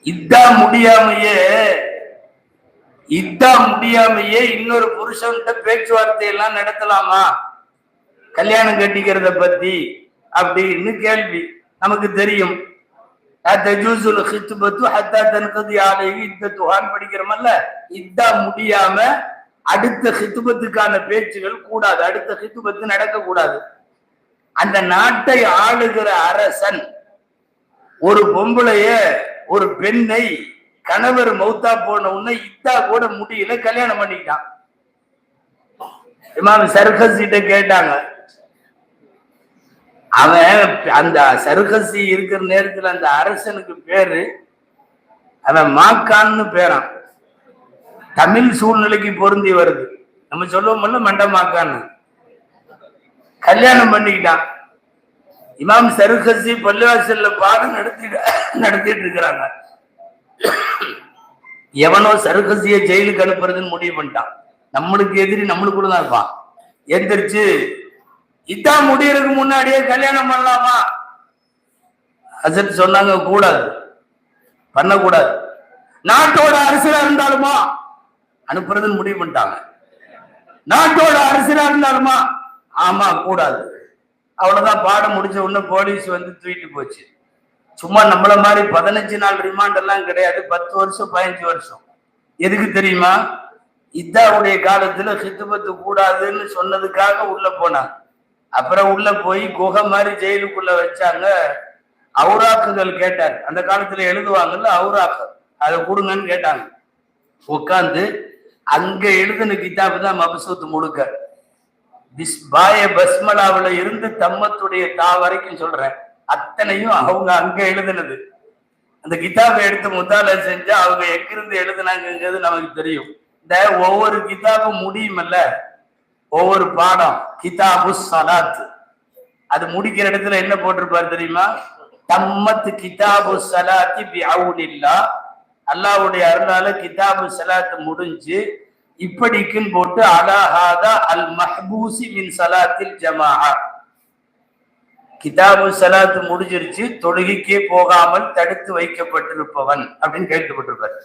இதா முடியாமையே இன்னொரு புருஷன்கிட்ட பேச்சுவார்த்தை எல்லாம் நடத்தலாமா கல்யாணம் கட்டிக்கிறத பத்தி அப்படின்னு கேள்வி. நமக்கு தெரியும் படிக்கிறோமல்ல. இதா முடியாம அடுத்த ஹித்துபத்துக்கான பேச்சுகள் கூடாது, அடுத்த ஹித்துபத்து நடக்க கூடாது. அந்த நாட்டை ஆளுகிற அரசன் ஒரு பொம்பளைய ஒரு பெண்ணை கணவர் மௌத்தா போன உடனே இதா கூட முடியல, கல்யாணம் பண்ணிக்கிட்டான். இமாம் சர்கசிட்ட கேட்டாங்க. அவன் அந்த சர்கசி இருக்கிற நேரத்துல அந்த அரசனுக்கு பேரு அவன் மாக்கான்னு பேரான். தமிழ் சூழ்நிலைக்கு பொருந்தி வருது. நம்ம சொல்லுவோம்ல மண்ட மாக்கான்னு. கல்யாணம் பண்ணிக்கிட்டான். இமாம் சர்கசி பள்ளிவாசல்ல பாடம் நடத்திட்டு இருக்கிறாங்க. எவனோ சர்கசிய ஜெயிலுக்கு அனுப்புறதுன்னு முடிவு பண்ணிட்டான். நம்மளுக்கு எதிரி நம்மளுக்குள்ளதான் இருப்பான். எந்திரிச்சு இதான் முடியறதுக்கு முன்னாடியே கல்யாணம் பண்ணலாமா? ஹசரத் சொன்னாங்க கூடாது, பண்ணக்கூடாது. நாட்டோட அரசரா இருந்தாலுமா அனுப்புறதுன்னு முடிவு பண்ணிட்டாங்க. நாட்டோட அரசரா இருந்தாலுமா ஆமா கூடாது. அவ்வளவுதான். பாடம் முடிச்ச உடனே போலீஸ் வந்து தூக்கிட்டு போச்சு. சும்மா நம்மள மாதிரி 15 நாள் ரிமாண்ட் எல்லாம் கிடையாது, 10 வருஷம் 15 வருஷம். எதுக்கு தெரியுமா? இதாவுடைய காலத்துல ஹித்துபத்து கூடாதுன்னு சொன்னதுக்காக உள்ள போனாங்க. அப்புறம் உள்ள போய் குகை மாதிரி ஜெயிலுக்குள்ள வச்சாங்க. அவுராக்குகள் கேட்டார். அந்த காலத்துல எழுதுவாங்கல்ல அவுராக்கு, அதை கொடுங்கன்னு கேட்டாங்க. உட்காந்து அங்க எழுதுன கிதாபு தான் மபசூத் முழுக்க. பஸ்மலாவில இருந்து தம்மத்துடைய தா வரைக்கும் சொல்றேன், அத்தனையும் அவங்க அங்க எழுதுனது. அந்த கிதாபை எடுத்து முத்தால செஞ்சா அவங்க எங்கிருந்து எழுதுனாங்கிறது நமக்கு தெரியும். இந்த ஒவ்வொரு கிதாபும் முடியுமல்ல, ஒவ்வொரு பாடம் கிதாபு சலாத், அது முடிக்கிற இடத்துல என்ன போட்டிருப்பாரு தெரியுமா? தம்மத் கிதாபு சலாத்தி பிஅவுனில்லா, அல்லாஹ்வுடைய அருளால கிதாபு சலாத் முடிஞ்சு இப்படிக்குன்னு போட்டு அலாஹாதா அல் மஹ்பூசி மின் சலாத்தில் ஜமாஅ, கிதாபு சலாத்து முடிஞ்சிருச்சு, தொழுகைக்கே போகாமல் தடுத்து வைக்கப்பட்டிருப்பவன் அப்படின்னு கேட்டுப்பட்டிருப்பார்.